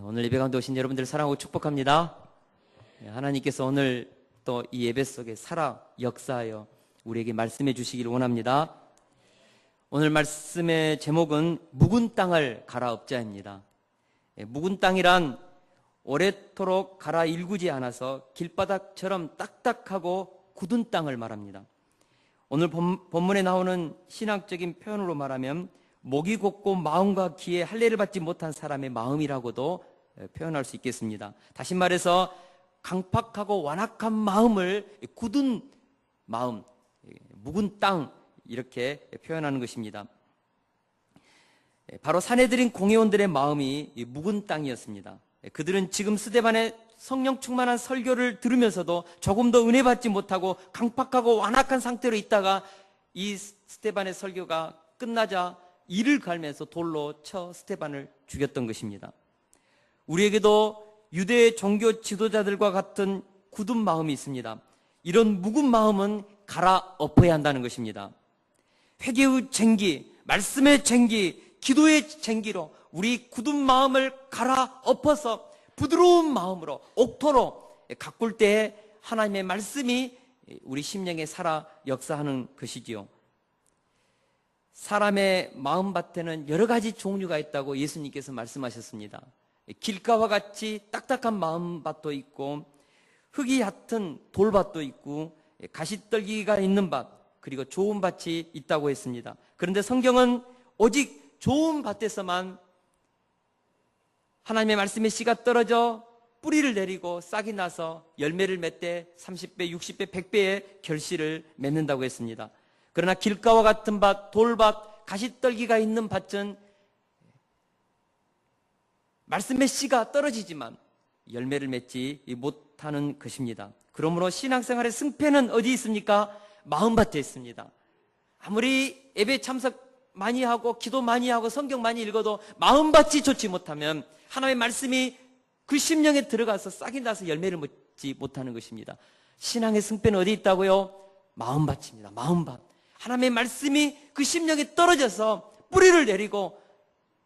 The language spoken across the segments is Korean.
오늘 예배 가운데 오신 여러분들 사랑하고 축복합니다. 하나님께서 오늘 또 이 예배 속에 살아 역사하여 우리에게 말씀해 주시기를 원합니다. 오늘 말씀의 제목은 묵은 땅을 갈아엎자입니다. 묵은 땅이란 오래도록 갈아 일구지 않아서 길바닥처럼 딱딱하고 굳은 땅을 말합니다. 오늘 본문에 나오는 신학적인 표현으로 말하면 목이 곧고 마음과 귀에 할례를 받지 못한 사람의 마음이라고도 표현할 수 있겠습니다. 다시 말해서 강팍하고 완악한 마음을 굳은 마음, 묵은 땅 이렇게 표현하는 것입니다. 바로 사내들인 공회원들의 마음이 묵은 땅이었습니다. 그들은 지금 스데반의 성령 충만한 설교를 들으면서도 조금 더 은혜 받지 못하고 강팍하고 완악한 상태로 있다가 이 스데반의 설교가 끝나자 이를 갈면서 돌로 쳐 스데반을 죽였던 것입니다. 우리에게도 유대 종교 지도자들과 같은 굳은 마음이 있습니다. 이런 묵은 마음은 갈아엎어야 한다는 것입니다. 회개의 쟁기, 말씀의 쟁기, 기도의 쟁기로 우리 굳은 마음을 갈아엎어서 부드러운 마음으로 옥토로 가꿀 때에 하나님의 말씀이 우리 심령에 살아 역사하는 것이지요. 사람의 마음밭에는 여러 가지 종류가 있다고 예수님께서 말씀하셨습니다. 길가와 같이 딱딱한 마음밭도 있고 흙이 얕은 돌밭도 있고 가시떨기가 있는 밭, 그리고 좋은 밭이 있다고 했습니다. 그런데 성경은 오직 좋은 밭에서만 하나님의 말씀의 씨가 떨어져 뿌리를 내리고 싹이 나서 열매를 맺되 30배, 60배, 100배의 결실을 맺는다고 했습니다. 그러나 길가와 같은 밭, 돌밭, 가시떨기가 있는 밭은 말씀의 씨가 떨어지지만 열매를 맺지 못하는 것입니다. 그러므로 신앙생활의 승패는 어디 있습니까? 마음밭에 있습니다. 아무리 예배 참석 많이 하고 기도 많이 하고 성경 많이 읽어도 마음밭이 좋지 못하면 하나님의 말씀이 그 심령에 들어가서 싹이 나서 열매를 맺지 못하는 것입니다. 신앙의 승패는 어디 있다고요? 마음밭입니다. 마음밭. 하나님의 말씀이 그 심령에 떨어져서 뿌리를 내리고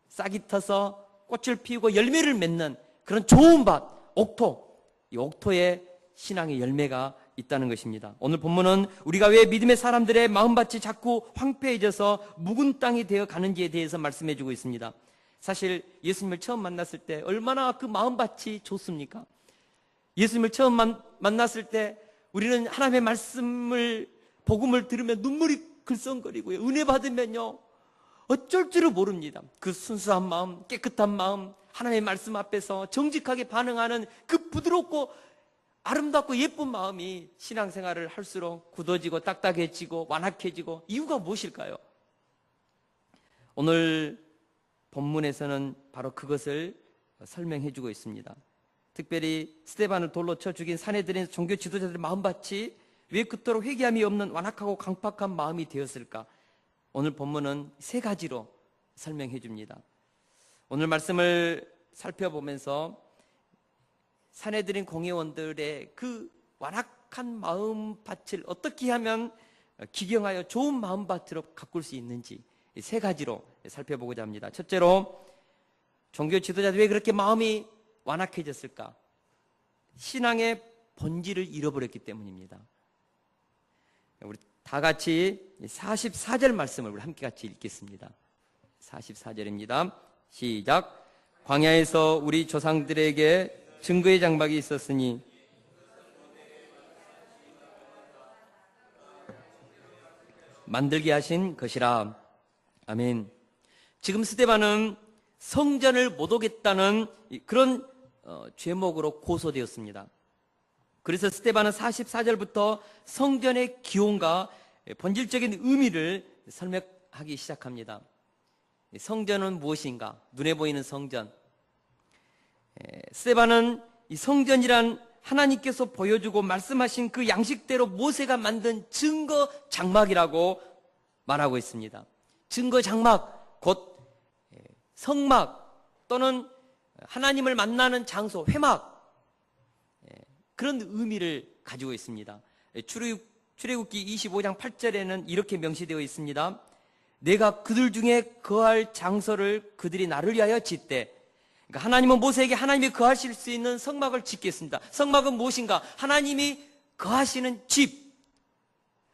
싹이 터서 꽃을 피우고 열매를 맺는 그런 좋은 밭, 옥토. 이 옥토에 신앙의 열매가 있다는 것입니다. 오늘 본문은 우리가 왜 믿음의 사람들의 마음밭이 자꾸 황폐해져서 묵은 땅이 되어 가는지에 대해서 말씀해 주고 있습니다. 사실 예수님을 처음 만났을 때 얼마나 그 마음밭이 좋습니까? 예수님을 처음 만났을 때 우리는 하나님의 말씀을 복음을 들으면 눈물이 글썽거리고요. 은혜 받으면요 어쩔 줄을 모릅니다. 그 순수한 마음, 깨끗한 마음, 하나님의 말씀 앞에서 정직하게 반응하는 그 부드럽고 아름답고 예쁜 마음이 신앙생활을 할수록 굳어지고 딱딱해지고 완악해지고 이유가 무엇일까요? 오늘 본문에서는 바로 그것을 설명해 주고 있습니다. 특별히 스데반을 돌로 쳐 죽인 사내들인 종교 지도자들의 마음밭이 왜 그토록 회개함이 없는 완악하고 강팍한 마음이 되었을까? 오늘 본문은 세 가지로 설명해 줍니다. 오늘 말씀을 살펴보면서 사내들인 공회원들의 그 완악한 마음밭을 어떻게 하면 기경하여 좋은 마음밭으로 가꿀 수 있는지 세 가지로 살펴보고자 합니다. 첫째로 종교 지도자들이 왜 그렇게 마음이 완악해졌을까? 신앙의 본질을 잃어버렸기 때문입니다. 우리 다 같이 44절 말씀을 우리 함께 같이 읽겠습니다. 44절입니다. 시작. 광야에서 우리 조상들에게 증거의 장막이 있었으니 만들게 하신 것이라. 아멘. 지금 스데반은 성전을 못 오겠다는 그런 죄목으로 고소되었습니다. 그래서 스데반은 44절부터 성전의 기원과 본질적인 의미를 설명하기 시작합니다. 성전은 무엇인가? 눈에 보이는 성전. 스데반은 이 성전이란 하나님께서 보여주고 말씀하신 그 양식대로 모세가 만든 증거 장막이라고 말하고 있습니다. 증거 장막, 곧 성막 또는 하나님을 만나는 장소, 회막, 그런 의미를 가지고 있습니다. 출애굽기 25장 8절에는 이렇게 명시되어 있습니다. 내가 그들 중에 거할 장소를 그들이 나를 위하여 짓되, 그러니까 하나님은 모세에게 하나님이 거하실 수 있는 성막을 짓게 했습니다. 성막은 무엇인가? 하나님이 거하시는 집,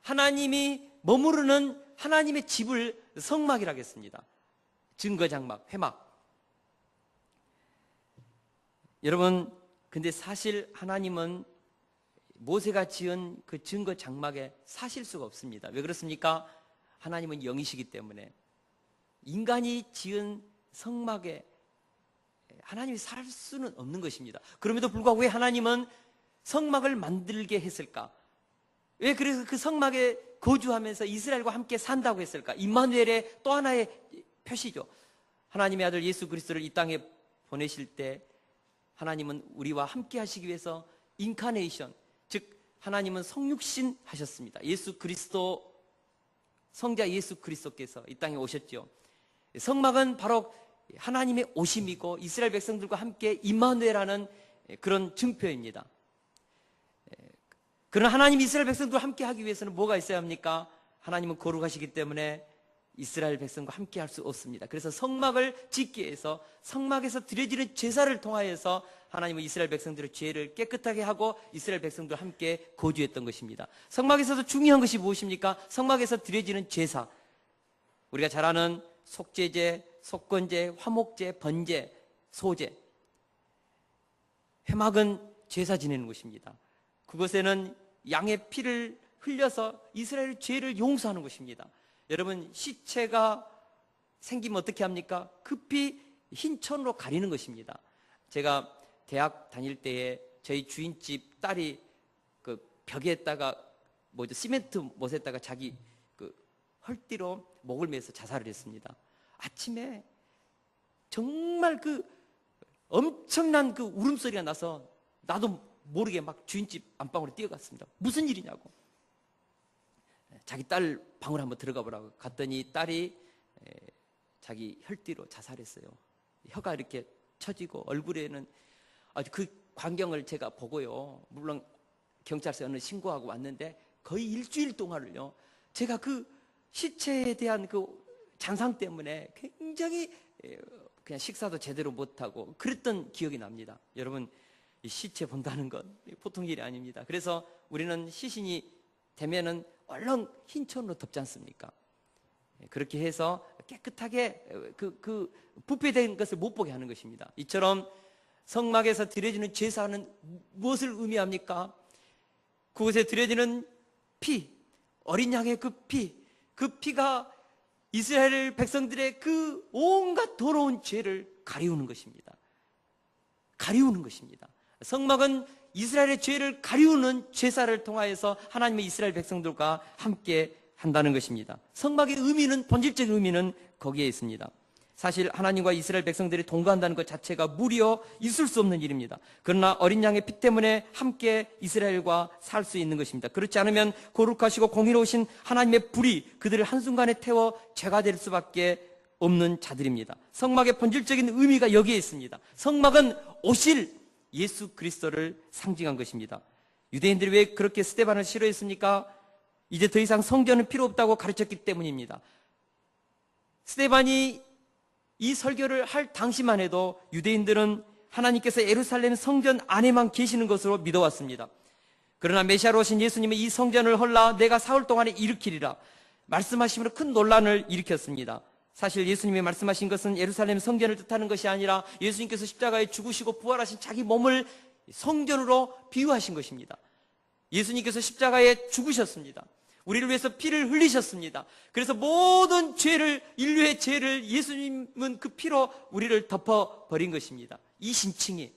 하나님이 머무르는 하나님의 집을 성막이라고 했습니다. 증거장막, 회막. 여러분, 근데 사실 하나님은 모세가 지은 그 증거장막에 사실 수가 없습니다. 왜 그렇습니까? 하나님은 영이시기 때문에 인간이 지은 성막에 하나님이 살 수는 없는 것입니다. 그럼에도 불구하고 왜 하나님은 성막을 만들게 했을까? 왜 그래서 그 성막에 거주하면서 이스라엘과 함께 산다고 했을까? 임마누엘의 또 하나의 표시죠. 하나님의 아들 예수 그리스도를 이 땅에 보내실 때 하나님은 우리와 함께 하시기 위해서 인카네이션, 즉 하나님은 성육신 하셨습니다. 예수 그리스도, 성자 예수 그리스도께서 이 땅에 오셨죠. 성막은 바로 하나님의 오심이고 이스라엘 백성들과 함께 임마누엘하는 그런 증표입니다. 그러나 하나님 이스라엘 백성들과 함께 하기 위해서는 뭐가 있어야 합니까? 하나님은 거룩하시기 때문에 이스라엘 백성과 함께 할 수 없습니다. 그래서 성막을 짓기 위해서 성막에서 드려지는 제사를 통하여서 하나님은 이스라엘 백성들의 죄를 깨끗하게 하고 이스라엘 백성들과 함께 거주했던 것입니다. 성막에서도 중요한 것이 무엇입니까? 성막에서 드려지는 제사, 우리가 잘 아는 속죄제, 속건제, 화목제, 번제, 소제. 회막은 제사 지내는 곳입니다. 그곳에는 양의 피를 흘려서 이스라엘의 죄를 용서하는 것입니다. 여러분, 시체가 생기면 어떻게 합니까? 급히 흰 천으로 가리는 것입니다. 제가 대학 다닐 때에 저희 주인집 딸이 그 벽에다가 시멘트 못에다가 자기 그 헐띠로 목을 매서 자살을 했습니다. 아침에 정말 그 엄청난 그 울음소리가 나서 나도 모르게 막 주인집 안방으로 뛰어갔습니다. 무슨 일이냐고. 자기 딸 방을 한번 들어가 보라고 갔더니 딸이 자기 혈띠로 자살했어요. 혀가 이렇게 처지고 얼굴에는 아주 그 광경을 제가 보고요. 물론 경찰서에 신고하고 왔는데 거의 일주일 동안을요. 제가 그 시체에 대한 그 잔상 때문에 굉장히 그냥 식사도 제대로 못하고 그랬던 기억이 납니다. 여러분, 이 시체 본다는 건 보통 일이 아닙니다. 그래서 우리는 시신이 되면은 얼른 흰천으로 덮지 않습니까? 그렇게 해서 깨끗하게 그 부패된 것을 못 보게 하는 것입니다. 이처럼 성막에서 드려지는 제사는 무엇을 의미합니까? 그곳에 드려지는 피, 어린 양의 그 피가 이스라엘 백성들의 그 온갖 더러운 죄를 가리우는 것입니다. 가리우는 것입니다. 성막은 이스라엘의 죄를 가리우는 제사를 통하여서 하나님의 이스라엘 백성들과 함께 한다는 것입니다. 성막의 의미는, 본질적인 의미는 거기에 있습니다. 사실 하나님과 이스라엘 백성들이 동거한다는 것 자체가 무려 있을 수 없는 일입니다. 그러나 어린 양의 피 때문에 함께 이스라엘과 살 수 있는 것입니다. 그렇지 않으면 거룩하시고 공의로우신 하나님의 불이 그들을 한순간에 태워 죄가 될 수밖에 없는 자들입니다. 성막의 본질적인 의미가 여기에 있습니다. 성막은 오실 예수 그리스도를 상징한 것입니다. 유대인들이 왜 그렇게 스데반을 싫어했습니까? 이제 더 이상 성전은 필요 없다고 가르쳤기 때문입니다. 스데반이 이 설교를 할 당시만 해도 유대인들은 하나님께서 예루살렘 성전 안에만 계시는 것으로 믿어왔습니다. 그러나 메시아로 오신 예수님의 이 성전을 헐라 내가 사흘 동안에 일으키리라 말씀하심으로 큰 논란을 일으켰습니다. 사실 예수님이 말씀하신 것은 예루살렘 성전을 뜻하는 것이 아니라 예수님께서 십자가에 죽으시고 부활하신 자기 몸을 성전으로 비유하신 것입니다. 예수님께서 십자가에 죽으셨습니다. 우리를 위해서 피를 흘리셨습니다. 그래서 모든 죄를, 인류의 죄를 예수님은 그 피로 우리를 덮어버린 것입니다. 이 신칭이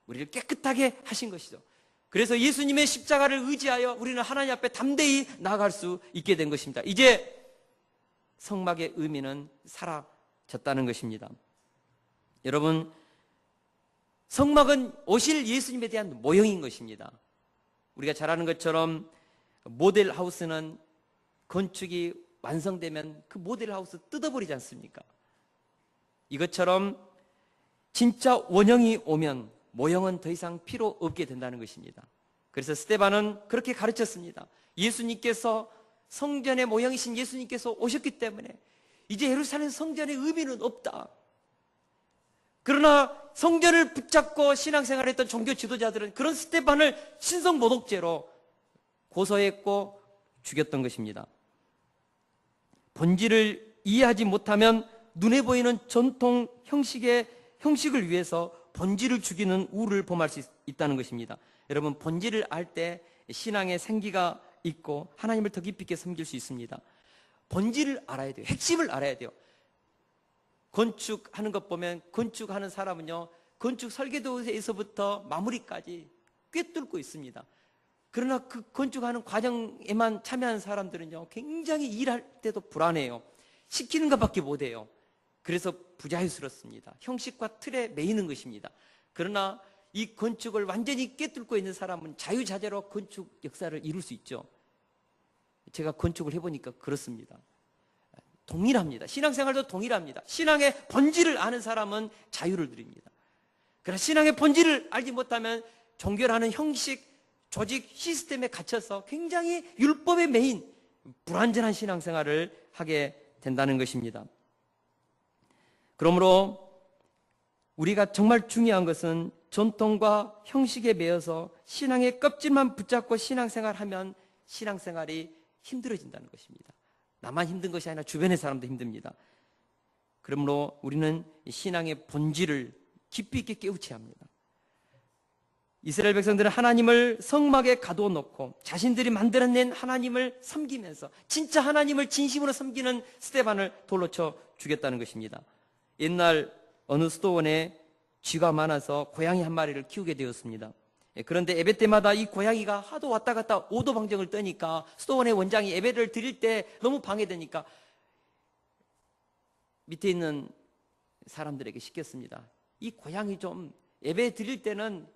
우리를 깨끗하게 하신 것이죠. 그래서 예수님의 십자가를 의지하여 우리는 하나님 앞에 담대히 나아갈 수 있게 된 것입니다. 이제 성막의 의미는 사라졌다는 것입니다. 여러분, 성막은 오실 예수님에 대한 모형인 것입니다. 우리가 잘 아는 것처럼 모델 하우스는 건축이 완성되면 그 모델 하우스 뜯어버리지 않습니까? 이것처럼 진짜 원형이 오면 모형은 더 이상 필요 없게 된다는 것입니다. 그래서 스데반은 그렇게 가르쳤습니다. 예수님께서 성전의 모형이신 예수님께서 오셨기 때문에 이제 예루살렘 성전의 의미는 없다. 그러나 성전을 붙잡고 신앙생활했던 종교 지도자들은 그런 스데반을 신성모독죄로 고소했고 죽였던 것입니다. 본질을 이해하지 못하면 눈에 보이는 전통 형식을 위해서 본질을 죽이는 우를 범할 수 있다는 것입니다. 여러분, 본질을 알 때 신앙의 생기가 있고 하나님을 더 깊이 있게 섬길 수 있습니다. 본질을 알아야 돼요. 핵심을 알아야 돼요. 건축하는 것 보면 건축하는 사람은요, 건축 설계도에서부터 마무리까지 꿰뚫고 있습니다. 그러나 그 건축하는 과정에만 참여하는 사람들은요, 굉장히 일할 때도 불안해요. 시키는 것밖에 못해요. 그래서 부자유스럽습니다. 형식과 틀에 매이는 것입니다. 그러나 이 건축을 완전히 꿰뚫고 있는 사람은 자유자재로 건축 역사를 이룰 수 있죠. 제가 건축을 해보니까 그렇습니다. 동일합니다. 신앙생활도 동일합니다. 신앙의 본질을 아는 사람은 자유를 누립니다. 그러나 신앙의 본질을 알지 못하면 종교라는 형식, 조직, 시스템에 갇혀서 굉장히 율법에 매인 불완전한 신앙생활을 하게 된다는 것입니다. 그러므로 우리가 정말 중요한 것은 전통과 형식에 매여서 신앙의 껍질만 붙잡고 신앙생활하면 신앙생활이 힘들어진다는 것입니다. 나만 힘든 것이 아니라 주변의 사람도 힘듭니다. 그러므로 우리는 신앙의 본질을 깊이 있게 깨우쳐야 합니다. 이스라엘 백성들은 하나님을 성막에 가둬놓고 자신들이 만들어낸 하나님을 섬기면서 진짜 하나님을 진심으로 섬기는 스데반을 돌로 쳐 죽였다는 것입니다. 옛날 어느 수도원에 쥐가 많아서 고양이 한 마리를 키우게 되었습니다. 그런데 예배 때마다 이 고양이가 하도 왔다 갔다 오도방정을 떠니까 수도원의 원장이 예배를 드릴 때 너무 방해되니까 밑에 있는 사람들에게 시켰습니다. 이 고양이 좀 예배 드릴 때는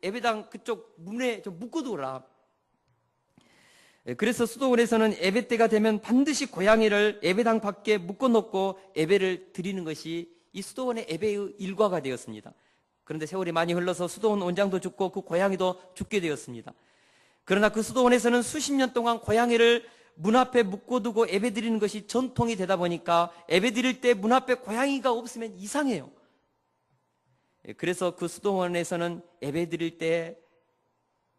예배당 그쪽 문에 좀 묶어두라. 그래서 수도원에서는 예배 때가 되면 반드시 고양이를 예배당 밖에 묶어놓고 예배를 드리는 것이 이 수도원의 예배의 일과가 되었습니다. 그런데 세월이 많이 흘러서 수도원 원장도 죽고 그 고양이도 죽게 되었습니다. 그러나 그 수도원에서는 수십 년 동안 고양이를 문 앞에 묶어두고 예배 드리는 것이 전통이 되다 보니까 예배 드릴 때 문 앞에 고양이가 없으면 이상해요. 그래서 그 수도원에서는 예배 드릴 때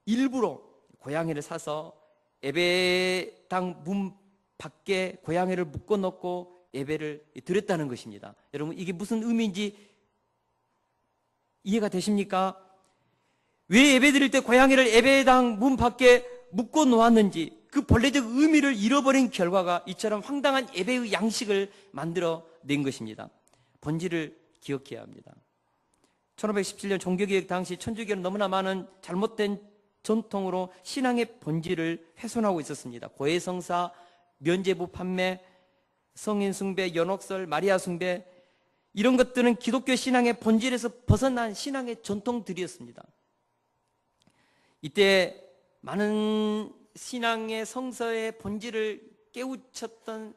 일부러 고양이를 사서 예배당 문 밖에 고양이를 묶어놓고 예배를 드렸다는 것입니다. 여러분, 이게 무슨 의미인지 이해가 되십니까? 왜 예배 드릴 때 고양이를 예배당 문 밖에 묶어 놓았는지 그 본래적 의미를 잃어버린 결과가 이처럼 황당한 예배의 양식을 만들어 낸 것입니다. 본질을 기억해야 합니다. 1517년 종교개혁 당시 천주교는 너무나 많은 잘못된 전통으로 신앙의 본질을 훼손하고 있었습니다. 고해성사, 면죄부 판매, 성인 숭배, 연옥설, 마리아 숭배, 이런 것들은 기독교 신앙의 본질에서 벗어난 신앙의 전통들이었습니다. 이때 많은 신앙의 성서의 본질을 깨우쳤던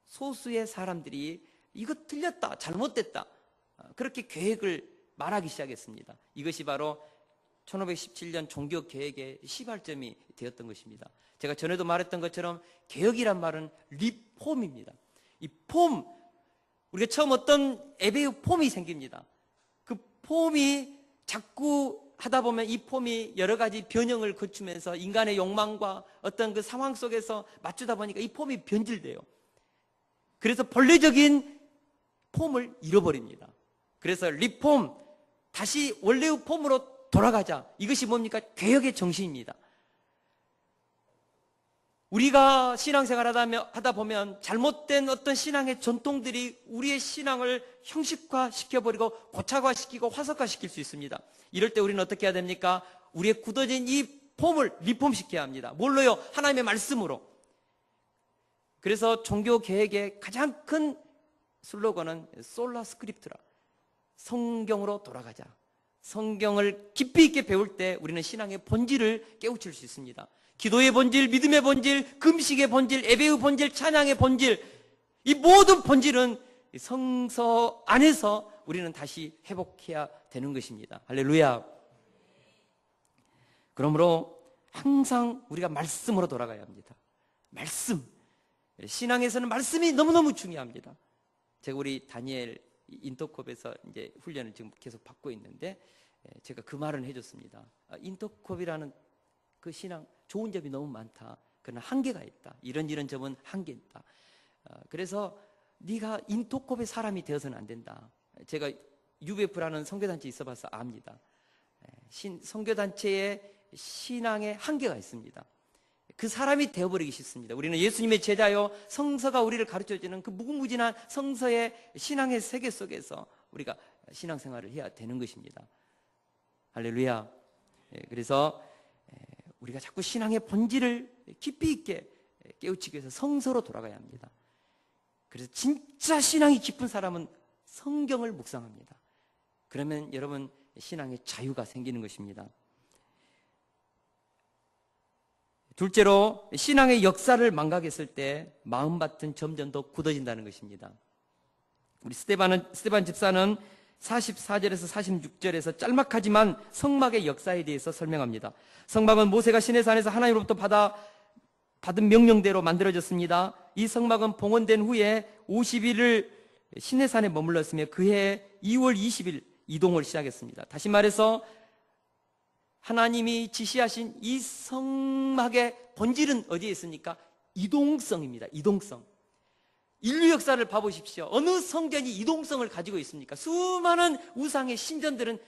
소수의 사람들이 이거 틀렸다, 잘못됐다, 그렇게 계획을 말하기 시작했습니다. 이것이 바로 1517년 종교개혁의 시발점이 되었던 것입니다. 제가 전에도 말했던 것처럼 개혁이란 말은 리폼입니다. 이 폼, 우리가 처음 어떤 예배의 폼이 생깁니다. 그 폼이 자꾸 하다 보면 이 폼이 여러 가지 변형을 거치면서 인간의 욕망과 어떤 그 상황 속에서 맞추다 보니까 이 폼이 변질돼요. 그래서 본래적인 폼을 잃어버립니다. 그래서 리폼, 다시 원래의 폼으로 돌아가자. 이것이 뭡니까? 개혁의 정신입니다. 우리가 신앙생활 하다 보면 잘못된 어떤 신앙의 전통들이 우리의 신앙을 형식화시켜버리고 고착화시키고 화석화시킬 수 있습니다. 이럴 때 우리는 어떻게 해야 됩니까? 우리의 굳어진 이 폼을 리폼시켜야 합니다. 뭘로요? 하나님의 말씀으로. 그래서 종교개혁의 가장 큰 슬로건은 솔라 스크립트라, 성경으로 돌아가자. 성경을 깊이 있게 배울 때 우리는 신앙의 본질을 깨우칠 수 있습니다. 기도의 본질, 믿음의 본질, 금식의 본질, 예배의 본질, 찬양의 본질, 이 모든 본질은 성서 안에서 우리는 다시 회복해야 되는 것입니다. 할렐루야. 그러므로 항상 우리가 말씀으로 돌아가야 합니다. 말씀. 신앙에서는 말씀이 너무너무 중요합니다. 제가 우리 다니엘 인터콥에서 이제 훈련을 지금 계속 받고 있는데 제가 그 말을 해줬습니다. 인터콥이라는 그 신앙 좋은 점이 너무 많다. 그러나 한계가 있다. 이런 점은 한계 있다. 그래서 네가 인터콥의 사람이 되어서는 안 된다. 제가 UBF라는 선교단체에 있어봐서 압니다. 선교단체의 신앙에 한계가 있습니다. 그 사람이 되어버리기 쉽습니다. 우리는 예수님의 제자요, 성서가 우리를 가르쳐주는 그 무궁무진한 성서의 신앙의 세계 속에서 우리가 신앙생활을 해야 되는 것입니다. 할렐루야. 그래서 우리가 자꾸 신앙의 본질을 깊이 있게 깨우치기 위해서 성서로 돌아가야 합니다. 그래서 진짜 신앙이 깊은 사람은 성경을 묵상합니다. 그러면 여러분 신앙의 자유가 생기는 것입니다. 둘째로 신앙의 역사를 망각했을 때 마음밭은 점점 더 굳어진다는 것입니다. 우리 스데반 집사는 44절에서 46절에서 짤막하지만 성막의 역사에 대해서 설명합니다. 성막은 모세가 시내산에서 하나님으로부터 받은 명령대로 만들어졌습니다. 이 성막은 봉헌된 후에 50일을 시내산에 머물렀으며 그해 2월 20일 이동을 시작했습니다. 다시 말해서 하나님이 지시하신 이 성막의 본질은 어디에 있습니까? 이동성입니다. 이동성. 인류 역사를 봐보십시오. 어느 성전이 이동성을 가지고 있습니까? 수많은 우상의 신전들은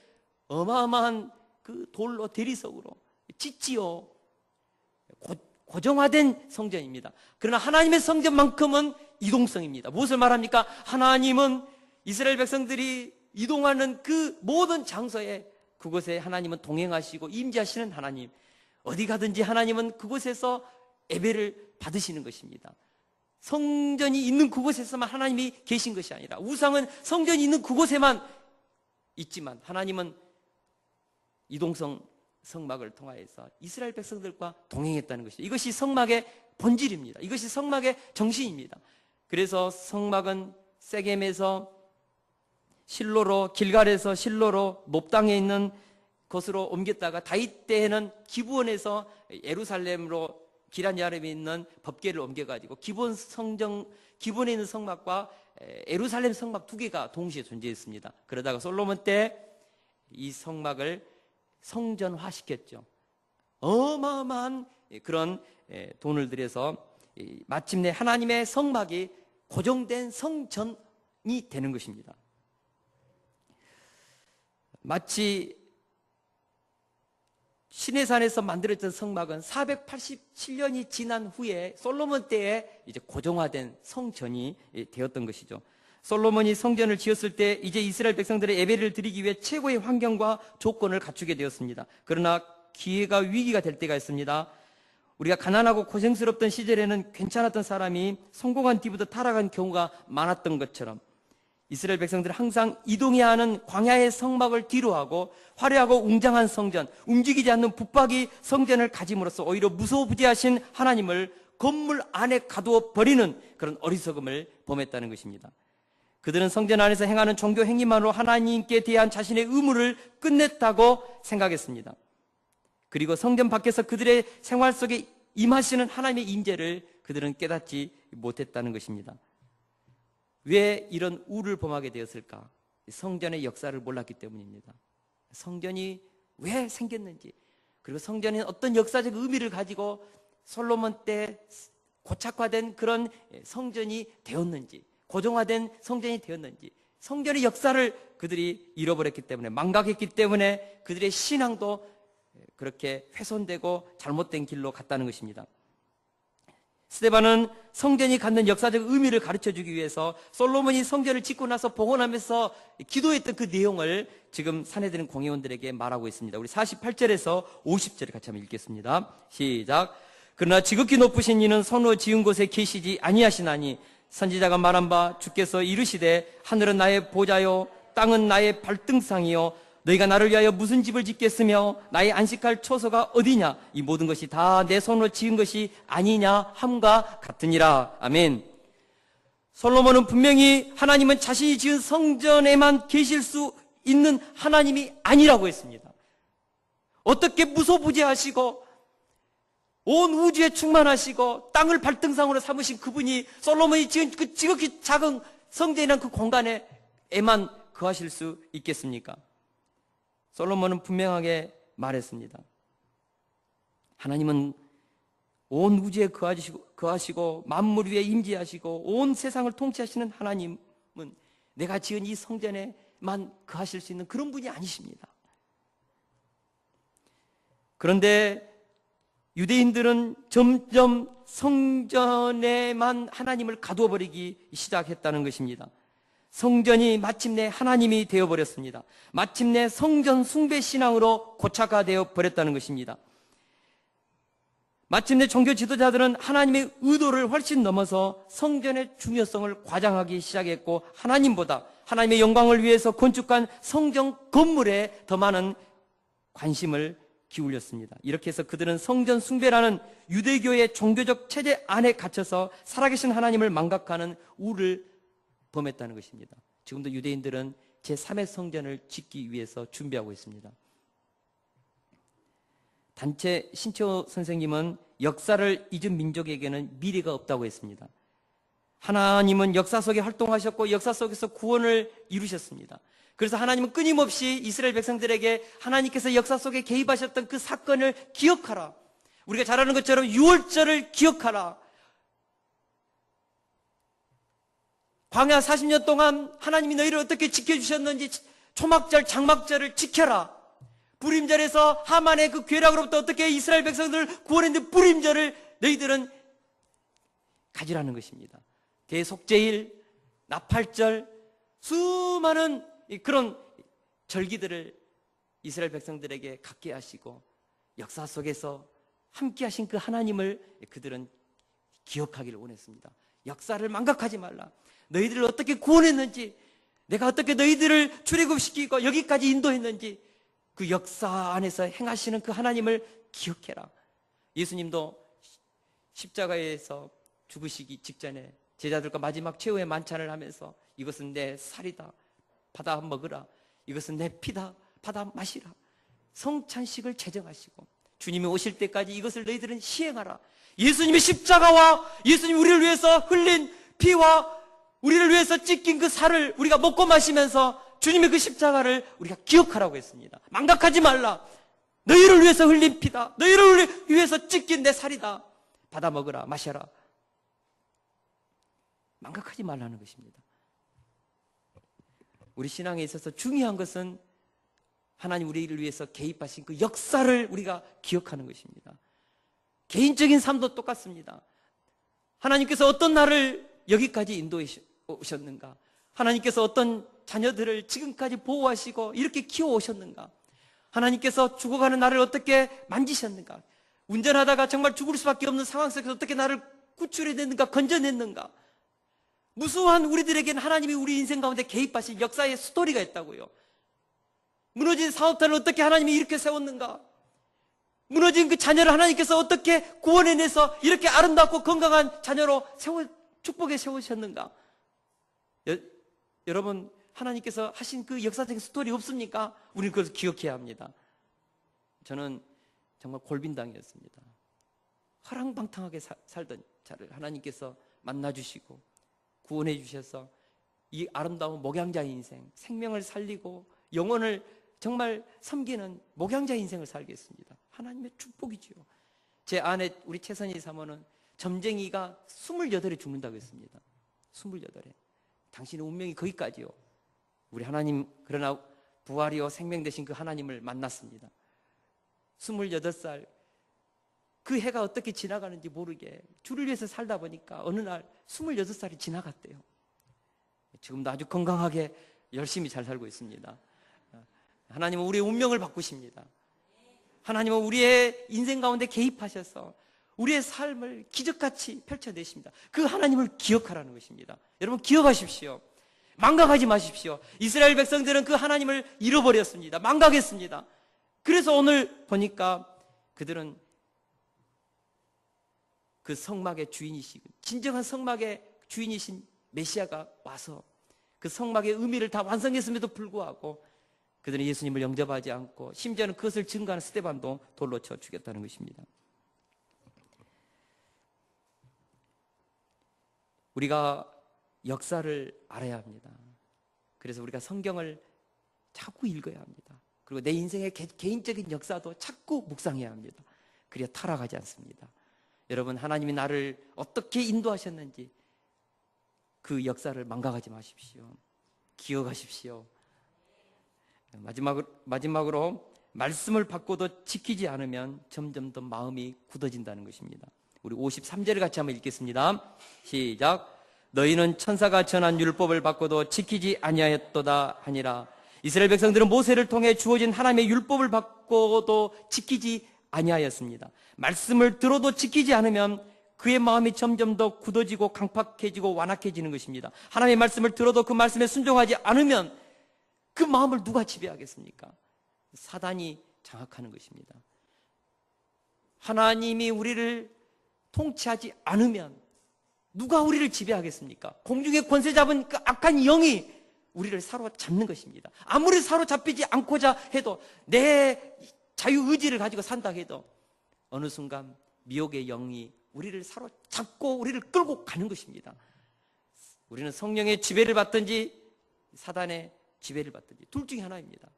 어마어마한 그 돌로 대리석으로 짓지요. 고정화된 성전입니다. 그러나 하나님의 성전만큼은 이동성입니다. 무엇을 말합니까? 하나님은 이스라엘 백성들이 이동하는 그 모든 장소에 그곳에 하나님은 동행하시고 임재하시는 하나님, 어디 가든지 하나님은 그곳에서 예배를 받으시는 것입니다. 성전이 있는 그곳에서만 하나님이 계신 것이 아니라 우상은 성전이 있는 그곳에만 있지만 하나님은 이동성 성막을 통하여서 이스라엘 백성들과 동행했다는 것이죠. 이것이 성막의 본질입니다. 이것이 성막의 정신입니다. 그래서 성막은 세겜에서 실로로, 길갈에서 실로로 높 땅에 있는 곳으로 옮겼다가 다윗 때에는 기브온에서 예루살렘으로 기란 야름에 있는 법궤를 옮겨가지고 기본에 있는 성막과 예루살렘 성막 두 개가 동시에 존재했습니다. 그러다가 솔로몬 때 이 성막을 성전화시켰죠. 어마어마한 그런 돈을 들여서 마침내 하나님의 성막이 고정된 성전이 되는 것입니다. 마치 시내산에서 만들어졌던 성막은 487년이 지난 후에 솔로몬 때에 이제 고정화된 성전이 되었던 것이죠. 솔로몬이 성전을 지었을 때 이제 이스라엘 백성들의 예배를 드리기 위해 최고의 환경과 조건을 갖추게 되었습니다. 그러나 기회가 위기가 될 때가 있습니다. 우리가 가난하고 고생스럽던 시절에는 괜찮았던 사람이 성공한 뒤부터 타락한 경우가 많았던 것처럼 이스라엘 백성들은 항상 이동해야 하는 광야의 성막을 뒤로하고 화려하고 웅장한 성전, 움직이지 않는 붙박이 성전을 가짐으로써 오히려 무소부지하신 하나님을 건물 안에 가두어 버리는 그런 어리석음을 범했다는 것입니다. 그들은 성전 안에서 행하는 종교 행위만으로 하나님께 대한 자신의 의무를 끝냈다고 생각했습니다. 그리고 성전 밖에서 그들의 생활 속에 임하시는 하나님의 임재를 그들은 깨닫지 못했다는 것입니다. 왜 이런 우를 범하게 되었을까? 성전의 역사를 몰랐기 때문입니다. 성전이 왜 생겼는지, 그리고 성전이 어떤 역사적 의미를 가지고 솔로몬 때 고착화된 그런 성전이 되었는지, 고정화된 성전이 되었는지, 성전의 역사를 그들이 잃어버렸기 때문에, 망각했기 때문에 그들의 신앙도 그렇게 훼손되고 잘못된 길로 갔다는 것입니다. 스데반은 성전이 갖는 역사적 의미를 가르쳐주기 위해서 솔로몬이 성전을 짓고 나서 복원하면서 기도했던 그 내용을 지금 산해드린 공회원들에게 말하고 있습니다. 우리 48절에서 50절을 같이 한번 읽겠습니다. 시작. 그러나 지극히 높으신 이는 선으로 지은 곳에 계시지 아니하시나니 선지자가 말한 바 주께서 이르시되 하늘은 나의 보좌요 땅은 나의 발등상이요 너희가 나를 위하여 무슨 집을 짓겠으며 나의 안식할 초소가 어디냐? 이 모든 것이 다 내 손으로 지은 것이 아니냐 함과 같으니라. 아멘. 솔로몬은 분명히 하나님은 자신이 지은 성전에만 계실 수 있는 하나님이 아니라고 했습니다. 어떻게 무소부지하시고 온 우주에 충만하시고 땅을 발등상으로 삼으신 그분이 솔로몬이 지은 그 지극히 작은 성전이란 그 공간에 거하실 수 있겠습니까? 솔로몬은 분명하게 말했습니다. 하나님은 온 우주에 거하시고 만물 위에 임재하시고 온 세상을 통치하시는 하나님은 내가 지은 이 성전에만 거하실 수 있는 그런 분이 아니십니다. 그런데 유대인들은 점점 성전에만 하나님을 가두어 버리기 시작했다는 것입니다. 성전이 마침내 하나님이 되어버렸습니다. 마침내 성전 숭배 신앙으로 고착화되어 버렸다는 것입니다. 마침내 종교 지도자들은 하나님의 의도를 훨씬 넘어서 성전의 중요성을 과장하기 시작했고, 하나님보다 하나님의 영광을 위해서 건축한 성전 건물에 더 많은 관심을 기울였습니다. 이렇게 해서 그들은 성전 숭배라는 유대교의 종교적 체제 안에 갇혀서 살아계신 하나님을 망각하는 우를 범했다는 것입니다. 지금도 유대인들은 제3의 성전을 짓기 위해서 준비하고 있습니다. 단체 신채호 선생님은 역사를 잊은 민족에게는 미래가 없다고 했습니다. 하나님은 역사 속에 활동하셨고 역사 속에서 구원을 이루셨습니다. 그래서 하나님은 끊임없이 이스라엘 백성들에게 하나님께서 역사 속에 개입하셨던 그 사건을 기억하라. 우리가 잘 아는 것처럼 유월절을 기억하라. 광야 40년 동안 하나님이 너희를 어떻게 지켜주셨는지 초막절, 장막절을 지켜라. 불임절에서 하만의 그 괴락으로부터 어떻게 이스라엘 백성들을 구원했는데 불임절을 너희들은 가지라는 것입니다. 대속제일, 나팔절, 수많은 그런 절기들을 이스라엘 백성들에게 갖게 하시고 역사 속에서 함께 하신 그 하나님을 그들은 기억하기를 원했습니다. 역사를 망각하지 말라. 너희들을 어떻게 구원했는지, 내가 어떻게 너희들을 출애굽시키고 여기까지 인도했는지 그 역사 안에서 행하시는 그 하나님을 기억해라. 예수님도 십자가에서 죽으시기 직전에 제자들과 마지막 최후의 만찬을 하면서 이것은 내 살이다, 받아 먹으라. 이것은 내 피다, 받아 마시라. 성찬식을 제정하시고 주님이 오실 때까지 이것을 너희들은 시행하라. 예수님의 십자가와 예수님이 우리를 위해서 흘린 피와 우리를 위해서 찢긴 그 살을 우리가 먹고 마시면서 주님의 그 십자가를 우리가 기억하라고 했습니다. 망각하지 말라. 너희를 위해서 흘린 피다. 너희를 위해서 찢긴 내 살이다. 받아 먹으라, 마셔라. 망각하지 말라는 것입니다. 우리 신앙에 있어서 중요한 것은 하나님 우리를 위해서 개입하신 그 역사를 우리가 기억하는 것입니다. 개인적인 삶도 똑같습니다. 하나님께서 어떤 나를 여기까지 인도해 오셨는가? 하나님께서 어떤 자녀들을 지금까지 보호하시고 이렇게 키워오셨는가? 하나님께서 죽어가는 나를 어떻게 만지셨는가? 운전하다가 정말 죽을 수밖에 없는 상황 속에서 어떻게 나를 구출해냈는가? 건져냈는가? 무수한 우리들에게는 하나님이 우리 인생 가운데 개입하신 역사의 스토리가 있다고요. 무너진 사업단을 어떻게 하나님이 이렇게 세웠는가? 무너진 그 자녀를 하나님께서 어떻게 구원해내서 이렇게 아름답고 건강한 자녀로 축복에 세우셨는가? 여러분, 하나님께서 하신 그 역사적인 스토리 없습니까? 우리는 그것을 기억해야 합니다. 저는 정말 골빈당이었습니다. 허랑방탕하게 살던 자를 하나님께서 만나주시고 구원해 주셔서 이 아름다운 목양자 인생, 생명을 살리고 영혼을 정말 섬기는 목양자 인생을 살겠습니다. 하나님의 축복이지요. 제 아내 우리 최선희 사모는 점쟁이가 28에 죽는다고 했습니다. 28에. 당신의 운명이 거기까지요. 우리 하나님, 그러나 부활이요 생명 되신 그 하나님을 만났습니다. 28살, 그 해가 어떻게 지나가는지 모르게 주를 위해서 살다 보니까 어느 날 26살이 지나갔대요. 지금도 아주 건강하게 열심히 잘 살고 있습니다. 하나님은 우리의 운명을 바꾸십니다. 하나님은 우리의 인생 가운데 개입하셔서 우리의 삶을 기적같이 펼쳐내십니다. 그 하나님을 기억하라는 것입니다. 여러분, 기억하십시오. 망각하지 마십시오. 이스라엘 백성들은 그 하나님을 잃어버렸습니다. 망각했습니다. 그래서 오늘 보니까 그들은 그 성막의 주인이시고 진정한 성막의 주인이신 메시아가 와서 그 성막의 의미를 다 완성했음에도 불구하고 그들은 예수님을 영접하지 않고 심지어는 그것을 증거하는 스데반도 돌로 쳐 죽였다는 것입니다. 우리가 역사를 알아야 합니다. 그래서 우리가 성경을 자꾸 읽어야 합니다. 그리고 내 인생의 개인적인 역사도 자꾸 묵상해야 합니다. 그래야 타락하지 않습니다. 여러분, 하나님이 나를 어떻게 인도하셨는지 그 역사를 망각하지 마십시오. 기억하십시오. 마지막으로 말씀을 받고도 지키지 않으면 점점 더 마음이 굳어진다는 것입니다. 우리 53절을 같이 한번 읽겠습니다. 시작. 너희는 천사가 전한 율법을 받고도 지키지 아니하였도다 하니라. 이스라엘 백성들은 모세를 통해 주어진 하나님의 율법을 받고도 지키지 아니하였습니다. 말씀을 들어도 지키지 않으면 그의 마음이 점점 더 굳어지고 강팍해지고 완악해지는 것입니다. 하나님의 말씀을 들어도 그 말씀에 순종하지 않으면 그 마음을 누가 지배하겠습니까? 사단이 장악하는 것입니다. 하나님이 우리를 통치하지 않으면 누가 우리를 지배하겠습니까? 공중의 권세 잡은 그 악한 영이 우리를 사로잡는 것입니다. 아무리 사로잡히지 않고자 해도 내 자유의지를 가지고 산다 해도 어느 순간 미혹의 영이 우리를 사로잡고 우리를 끌고 가는 것입니다. 우리는 성령의 지배를 받든지 사단의 지배를 받든지 둘 중에 하나입니다.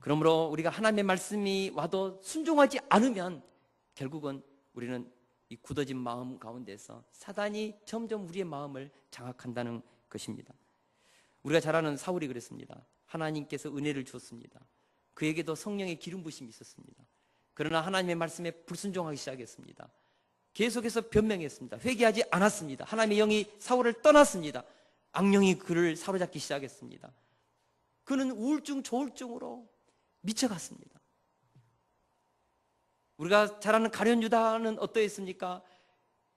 그러므로 우리가 하나님의 말씀이 와도 순종하지 않으면 결국은 우리는 이 굳어진 마음 가운데서 사단이 점점 우리의 마음을 장악한다는 것입니다. 우리가 잘 아는 사울이 그랬습니다. 하나님께서 은혜를 주었습니다. 그에게도 성령의 기름 부심이 있었습니다. 그러나 하나님의 말씀에 불순종하기 시작했습니다. 계속해서 변명했습니다. 회개하지 않았습니다. 하나님의 영이 사울을 떠났습니다. 악령이 그를 사로잡기 시작했습니다. 그는 우울증, 조울증으로 미쳐갔습니다. 우리가 잘 아는 가룟 유다는 어떠했습니까?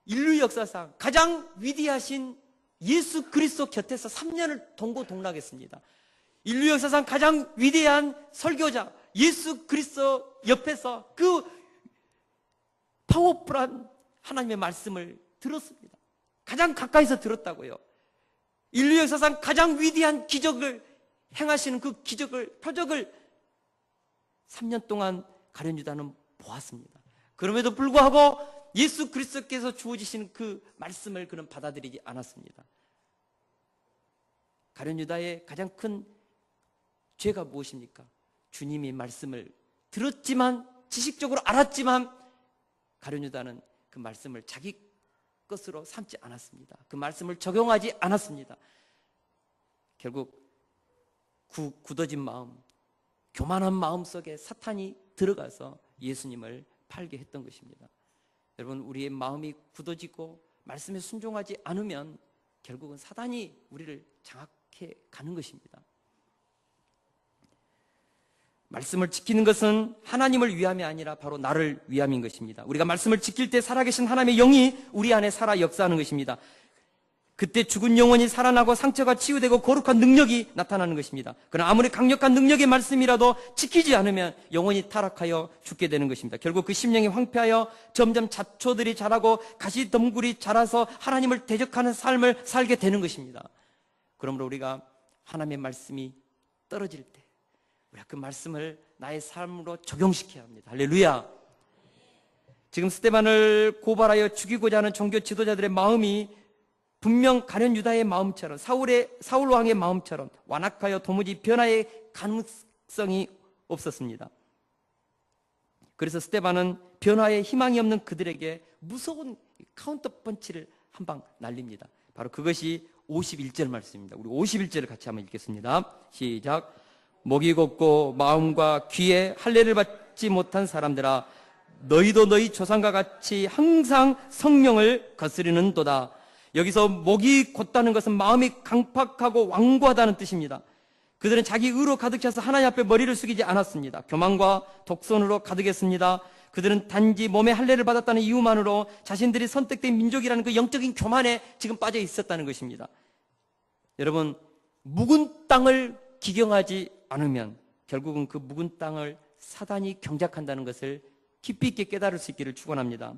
인류 역사상 가장 위대하신 예수 그리스도 곁에서 3년을 동고동락했습니다. 인류 역사상 가장 위대한 설교자 예수 그리스도 옆에서 그 파워풀한 하나님의 말씀을 들었습니다. 가장 가까이서 들었다고요. 인류 역사상 가장 위대한 기적을 행하시는 그 기적을, 표적을 3년 동안 가룟 유다는 보았습니다. 그럼에도 불구하고 예수 그리스도께서 주어지시는 그 말씀을 그는 받아들이지 않았습니다. 가룟 유다의 가장 큰 죄가 무엇입니까? 주님이 말씀을 들었지만, 지식적으로 알았지만 가룟 유다는 그 말씀을 자기 것으로 삼지 않았습니다. 그 말씀을 적용하지 않았습니다. 결국 굳어진 마음, 교만한 마음 속에 사탄이 들어가서 예수님을 팔게 했던 것입니다. 여러분, 우리의 마음이 굳어지고 말씀에 순종하지 않으면 결국은 사단이 우리를 장악해 가는 것입니다. 말씀을 지키는 것은 하나님을 위함이 아니라 바로 나를 위함인 것입니다. 우리가 말씀을 지킬 때 살아계신 하나님의 영이 우리 안에 살아 역사하는 것입니다. 그때 죽은 영혼이 살아나고 상처가 치유되고 거룩한 능력이 나타나는 것입니다. 그러나 아무리 강력한 능력의 말씀이라도 지키지 않으면 영혼이 타락하여 죽게 되는 것입니다. 결국 그 심령이 황폐하여 점점 잡초들이 자라고 가시덤굴이 자라서 하나님을 대적하는 삶을 살게 되는 것입니다. 그러므로 우리가 하나님의 말씀이 떨어질 때 우리가 그 말씀을 나의 삶으로 적용시켜야 합니다. 할렐루야. 지금 스데반을 고발하여 죽이고자 하는 종교 지도자들의 마음이 분명 가룟 유다의 마음처럼 사울 왕의 마음처럼 완악하여 도무지 변화의 가능성이 없었습니다. 그래서 스데반은 변화의 희망이 없는 그들에게 무서운 카운터 펀치를 한 방 날립니다. 바로 그것이 51절 말씀입니다. 우리 51절을 같이 한번 읽겠습니다. 시작. 목이 곱고 마음과 귀에 할례를 받지 못한 사람들아, 너희도 너희 조상과 같이 항상 성령을 거스르는도다. 여기서 목이 곧다는 것은 마음이 강팍하고 완고하다는 뜻입니다. 그들은 자기 의로 가득 차서 하나님 앞에 머리를 숙이지 않았습니다. 교만과 독선으로 가득했습니다. 그들은 단지 몸에 할례를 받았다는 이유만으로 자신들이 선택된 민족이라는 그 영적인 교만에 지금 빠져 있었다는 것입니다. 여러분, 묵은 땅을 기경하지 않으면 결국은 그 묵은 땅을 사단이 경작한다는 것을 깊이 있게 깨달을 수 있기를 축원합니다.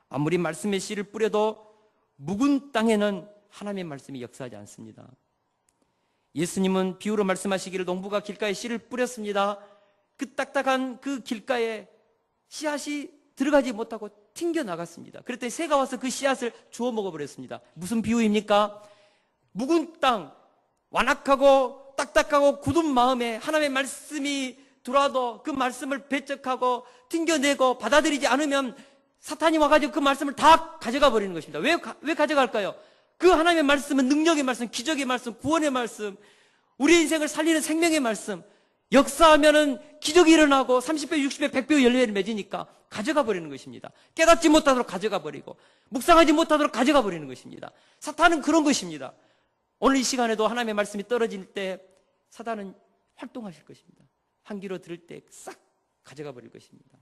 아무리 말씀의 씨를 뿌려도 묵은 땅에는 하나님의 말씀이 역사하지 않습니다. 예수님은 비유로 말씀하시기를 농부가 길가에 씨를 뿌렸습니다. 그 딱딱한 그 길가에 씨앗이 들어가지 못하고 튕겨 나갔습니다. 그랬더니 새가 와서 그 씨앗을 주워 먹어버렸습니다. 무슨 비유입니까? 묵은 땅, 완악하고 딱딱하고 굳은 마음에 하나님의 말씀이 들어와도 그 말씀을 배척하고 튕겨내고 받아들이지 않으면 사탄이 와가지고 그 말씀을 다 가져가 버리는 것입니다. 왜 가져갈까요? 그 하나님의 말씀은 능력의 말씀, 기적의 말씀, 구원의 말씀, 우리 인생을 살리는 생명의 말씀, 역사하면은 기적이 일어나고 30배, 60배, 100배 열매를 맺으니까 가져가 버리는 것입니다. 깨닫지 못하도록 가져가 버리고 묵상하지 못하도록 가져가 버리는 것입니다. 사탄은 그런 것입니다. 오늘 이 시간에도 하나님의 말씀이 떨어질 때 사탄은 활동하실 것입니다. 한 귀로 들을 때 싹 가져가 버릴 것입니다.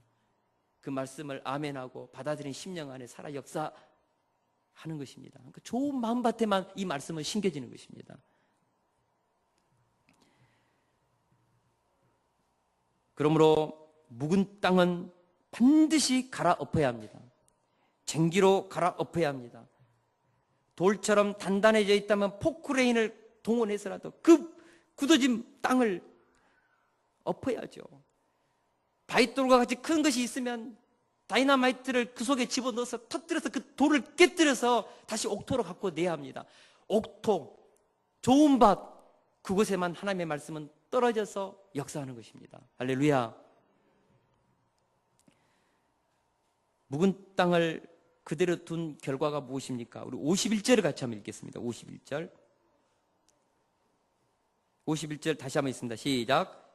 그 말씀을 아멘하고 받아들인 심령 안에 살아 역사하는 것입니다. 그러니까 좋은 마음밭에만 이 말씀은 심겨지는 것입니다. 그러므로 묵은 땅은 반드시 갈아엎어야 합니다. 쟁기로 갈아엎어야 합니다. 돌처럼 단단해져 있다면 포크레인을 동원해서라도 그 굳어진 땅을 엎어야죠. 바위돌과 같이 큰 것이 있으면 다이너마이트를 그 속에 집어넣어서 터뜨려서 그 돌을 깨뜨려서 다시 옥토로 갖고 내야 합니다. 옥토, 좋은 밭, 그곳에만 하나님의 말씀은 떨어져서 역사하는 것입니다. 할렐루야. 묵은 땅을 그대로 둔 결과가 무엇입니까? 우리 51절을 같이 한번 읽겠습니다. 51절. 51절 다시 한번 읽습니다. 시작.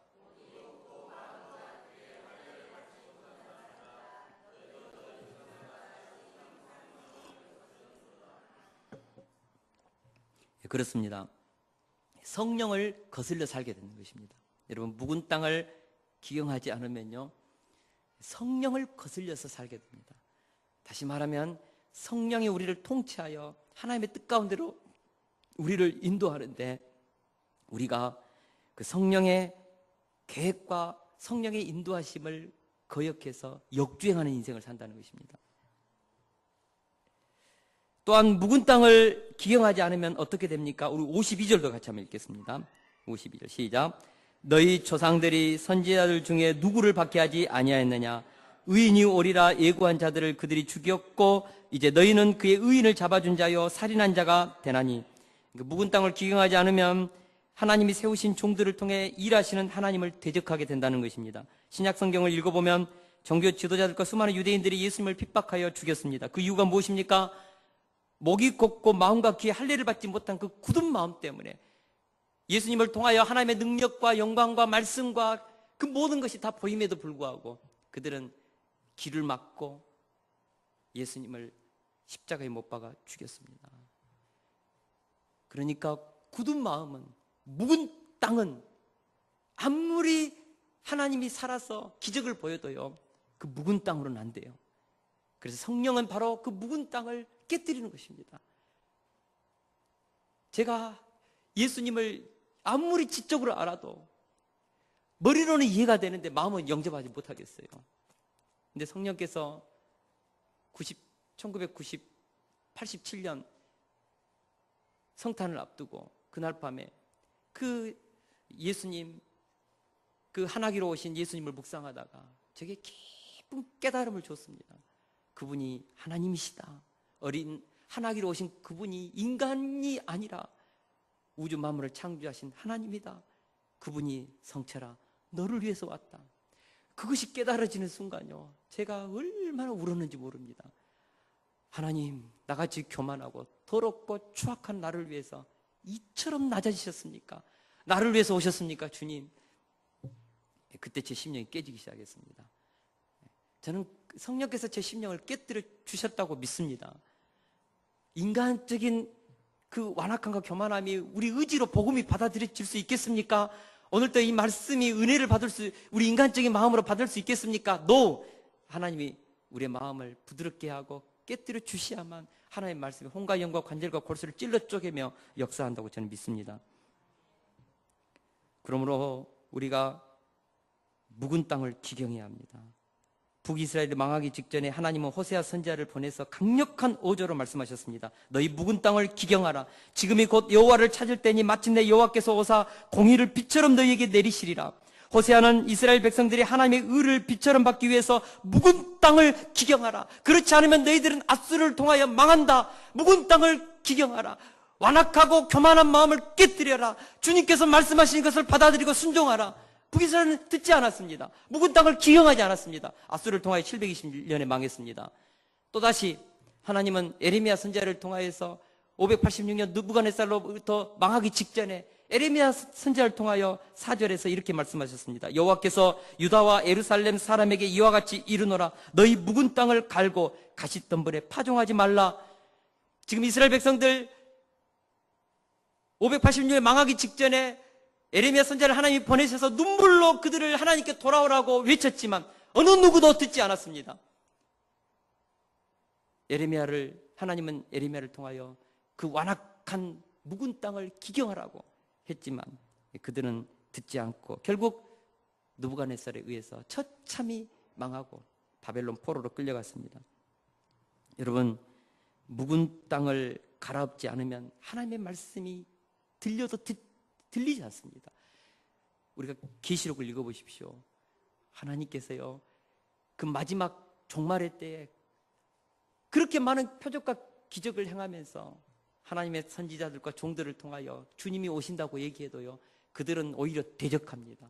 그렇습니다. 성령을 거슬려 살게 되는 것입니다. 여러분, 묵은 땅을 기경하지 않으면요, 성령을 거슬려서 살게 됩니다. 다시 말하면 성령이 우리를 통치하여 하나님의 뜻 가운데로 우리를 인도하는데 우리가 그 성령의 계획과 성령의 인도하심을 거역해서 역주행하는 인생을 산다는 것입니다. 또한 묵은 땅을 기경하지 않으면 어떻게 됩니까? 우리 52절도 같이 한번 읽겠습니다. 52절 시작. 너희 조상들이 선지자들 중에 누구를 박해하지 아니하였느냐? 의인이 오리라 예고한 자들을 그들이 죽였고 이제 너희는 그의 의인을 잡아준 자요 살인한 자가 되나니. 묵은 땅을 기경하지 않으면 하나님이 세우신 종들을 통해 일하시는 하나님을 대적하게 된다는 것입니다. 신약 성경을 읽어보면 종교 지도자들과 수많은 유대인들이 예수님을 핍박하여 죽였습니다. 그 이유가 무엇입니까? 목이 곱고 마음과 귀에 할례를 받지 못한 그 굳은 마음 때문에 예수님을 통하여 하나님의 능력과 영광과 말씀과 그 모든 것이 다 보임에도 불구하고 그들은 길을 막고 예수님을 십자가에 못 박아 죽였습니다. 그러니까 굳은 마음은, 묵은 땅은 아무리 하나님이 살아서 기적을 보여도요, 그 묵은 땅으로는 안 돼요. 그래서 성령은 바로 그 묵은 땅을 깨뜨리는 것입니다. 제가 예수님을 아무리 지적으로 알아도 머리로는 이해가 되는데 마음은 영접하지 못하겠어요. 근데 성령께서 87년 성탄을 앞두고 그날 밤에 그 예수님, 그 하나기로 오신 예수님을 묵상하다가 제게 깊은 깨달음을 줬습니다. 그분이 하나님이시다. 어린 하나기로 오신 그분이 인간이 아니라 우주 만물을 창조하신 하나님이다. 그분이 성철아, 너를 위해서 왔다. 그것이 깨달아지는 순간요, 제가 얼마나 울었는지 모릅니다. 하나님, 나같이 교만하고 더럽고 추악한 나를 위해서 이처럼 낮아지셨습니까? 나를 위해서 오셨습니까, 주님? 그때 제 심령이 깨지기 시작했습니다. 저는 성령께서 제 심령을 깨뜨려 주셨다고 믿습니다. 인간적인 그 완악함과 교만함이 우리 의지로 복음이 받아들여질 수 있겠습니까? 오늘도 이 말씀이 은혜를 받을 수, 우리 인간적인 마음으로 받을 수 있겠습니까? No! 하나님이 우리의 마음을 부드럽게 하고 깨뜨려 주셔야만 하나님의 말씀이 혼과 영과 관절과 골수를 찔러 쪼개며 역사한다고 저는 믿습니다. 그러므로 우리가 묵은 땅을 기경해야 합니다. 북이스라엘이 망하기 직전에 하나님은 호세아 선지자를 보내서 강력한 어조로 말씀하셨습니다. 너희 묵은 땅을 기경하라. 지금이 곧 여호와를 찾을 때니 마침내 여호와께서 오사 공의를 빛처럼 너희에게 내리시리라. 호세아는 이스라엘 백성들이 하나님의 의를 빛처럼 받기 위해서 묵은 땅을 기경하라. 그렇지 않으면 너희들은 앗수를 통하여 망한다. 묵은 땅을 기경하라. 완악하고 교만한 마음을 깨뜨려라. 주님께서 말씀하신 것을 받아들이고 순종하라. 북이스라엘은 듣지 않았습니다. 묵은 땅을 기경하지 않았습니다. 아수르를 통하여 721년에 망했습니다. 또다시 하나님은 에레미야 선지자를 통하여서 586년 느부갓네살로부터 망하기 직전에 에레미야 선지자를 통하여 4절에서 이렇게 말씀하셨습니다. 여호와께서 유다와 예루살렘 사람에게 이와 같이 이르노라. 너희 묵은 땅을 갈고 가시덤불에 파종하지 말라. 지금 이스라엘 백성들 586년에 망하기 직전에 에레미야 선지자를 하나님이 보내셔서 눈물로 그들을 하나님께 돌아오라고 외쳤지만 어느 누구도 듣지 않았습니다. 하나님은 에레미야를 통하여 그 완악한 묵은 땅을 기경하라고 했지만 그들은 듣지 않고 결국 느부갓네살에 의해서 처참히 망하고 바벨론 포로로 끌려갔습니다. 여러분, 묵은 땅을 갈아엎지 않으면 하나님의 말씀이 들려도 들리지 않습니다. 우리가 계시록을 읽어보십시오. 하나님께서요, 그 마지막 종말의 때에 그렇게 많은 표적과 기적을 행하면서 하나님의 선지자들과 종들을 통하여 주님이 오신다고 얘기해도요, 그들은 오히려 대적합니다.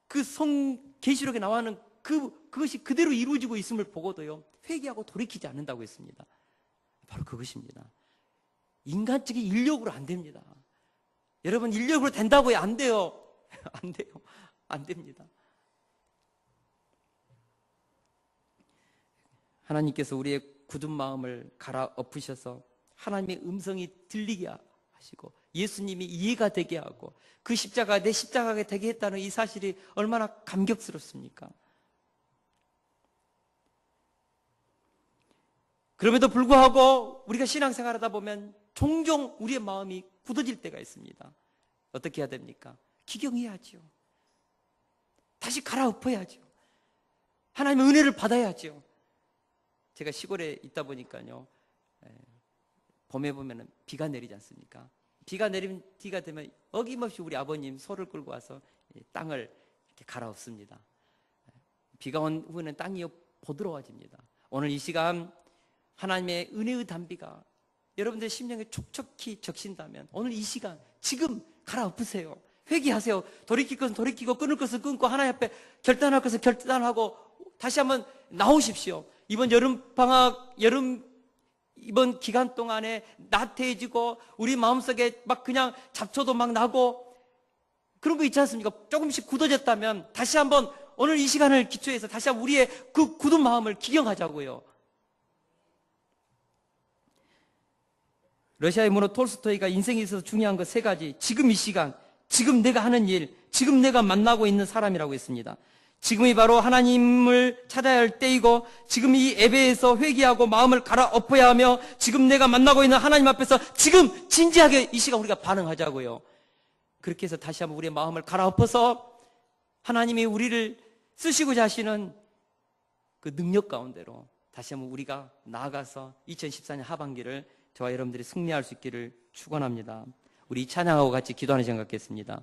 그 계시록에 나와는 그것이 그대로 이루어지고 있음을 보고도요, 회개하고 돌이키지 않는다고 했습니다. 바로 그것입니다. 인간적인 인력으로 안 됩니다. 여러분, 인력으로 된다고요? 안 돼요. 안 돼요. 안 됩니다. 하나님께서 우리의 굳은 마음을 갈아엎으셔서 하나님의 음성이 들리게 하시고 예수님이 이해가 되게 하고 그 십자가 내 십자가가 되게 했다는 이 사실이 얼마나 감격스럽습니까? 그럼에도 불구하고 우리가 신앙생활하다 보면 종종 우리의 마음이 굳어질 때가 있습니다. 어떻게 해야 됩니까? 기경해야죠. 다시 갈아엎어야죠. 하나님의 은혜를 받아야죠. 제가 시골에 있다 보니까요, 봄에 보면 비가 내리지 않습니까? 비가 되면 어김없이 우리 아버님 소를 끌고 와서 땅을 이렇게 갈아엎습니다. 비가 온 후에는 땅이 보드러워집니다. 오늘 이 시간 하나님의 은혜의 단비가 여러분들의 심령에 촉촉히 적신다면 오늘 이 시간 지금 갈아엎으세요. 회개하세요. 돌이킬 것은 돌이키고 끊을 것은 끊고 하나님 앞에 결단할 것은 결단하고 다시 한번 나오십시오. 이번 이번 기간 동안에 나태해지고 우리 마음속에 막 그냥 잡초도 막 나고 그런 거 있지 않습니까? 조금씩 굳어졌다면 다시 한번 오늘 이 시간을 기초해서 다시 한번 우리의 그 굳은 마음을 기경하자고요. 러시아의 문호 톨스토이가 인생에 있어서 중요한 것 3가지, 지금 이 시간, 지금 내가 하는 일, 지금 내가 만나고 있는 사람이라고 했습니다. 지금이 바로 하나님을 찾아야 할 때이고 지금 이 예배에서 회개하고 마음을 갈아엎어야 하며 지금 내가 만나고 있는 하나님 앞에서 지금 진지하게 이 시간 우리가 반응하자고요. 그렇게 해서 다시 한번 우리의 마음을 갈아엎어서 하나님이 우리를 쓰시고자 하시는 그 능력 가운데로 다시 한번 우리가 나아가서 2014년 하반기를 저와 여러분들이 승리할 수 있기를 축원합니다. 우리 찬양하고 같이 기도하는 시간 갖겠습니다.